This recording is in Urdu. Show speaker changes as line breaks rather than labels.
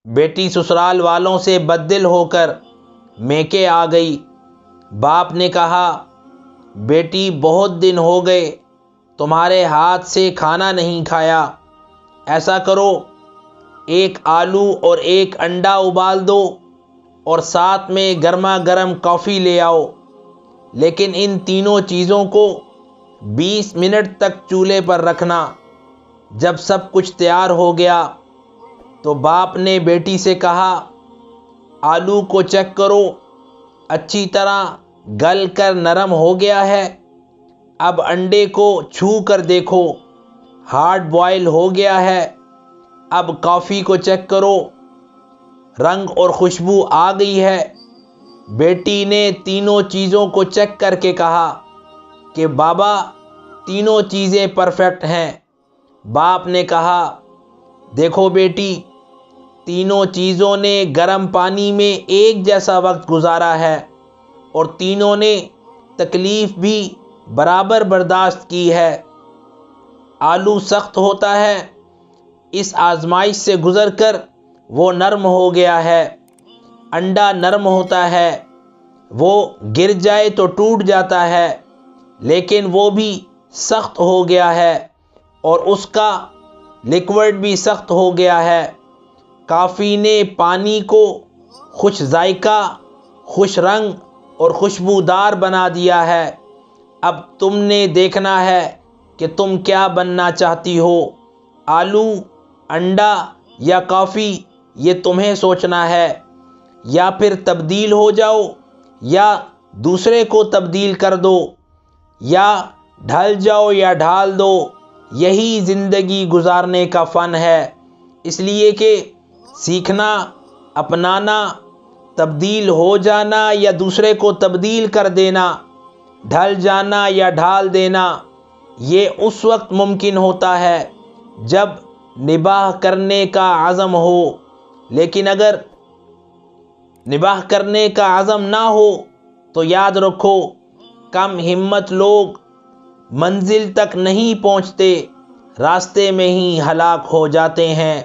بیٹی سسرال والوں سے بددل ہو کر میکے آ گئی۔ باپ نے کہا، بیٹی بہت دن ہو گئے تمہارے ہاتھ سے کھانا نہیں کھایا، ایسا کرو ایک آلو اور ایک انڈا ابال دو اور ساتھ میں گرما گرم کافی لے آؤ، لیکن ان تینوں چیزوں کو 20 منٹ تک چولہے پر رکھنا۔ جب سب کچھ تیار ہو گیا تو باپ نے بیٹی سے کہا، آلو کو چیک کرو، اچھی طرح گل کر نرم ہو گیا ہے۔ اب انڈے کو چھو کر دیکھو، ہارڈ بوائل ہو گیا ہے۔ اب کافی کو چیک کرو، رنگ اور خوشبو آ گئی ہے۔ بیٹی نے تینوں چیزوں کو چیک کر کے کہا کہ بابا تینوں چیزیں پرفیکٹ ہیں۔ باپ نے کہا، دیکھو بیٹی، تینوں چیزوں نے گرم پانی میں ایک جیسا وقت گزارا ہے اور تینوں نے تکلیف بھی برابر برداشت کی ہے۔ آلو سخت ہوتا ہے، اس آزمائش سے گزر کر وہ نرم ہو گیا ہے۔ انڈا نرم ہوتا ہے، وہ گر جائے تو ٹوٹ جاتا ہے، لیکن وہ بھی سخت ہو گیا ہے اور اس کا لیکوڈ بھی سخت ہو گیا ہے۔ کافی نے پانی کو خوش ذائقہ، خوش رنگ اور خوشبودار بنا دیا ہے۔ اب تم نے دیکھنا ہے کہ تم کیا بننا چاہتی ہو، آلو، انڈا یا کافی، یہ تمہیں سوچنا ہے۔ یا پھر تبدیل ہو جاؤ یا دوسرے کو تبدیل کر دو، یا ڈھل جاؤ یا ڈھال دو، یہی زندگی گزارنے کا فن ہے۔ اس لیے کہ سیکھنا، اپنانا، تبدیل ہو جانا یا دوسرے کو تبدیل کر دینا، ڈھل جانا یا ڈھال دینا، یہ اس وقت ممکن ہوتا ہے جب نباہ کرنے کا عزم ہو، لیکن اگر نباہ کرنے کا عزم نہ ہو تو یاد رکھو، کم ہمت لوگ منزل تک نہیں پہنچتے، راستے میں ہی ہلاک ہو جاتے ہیں۔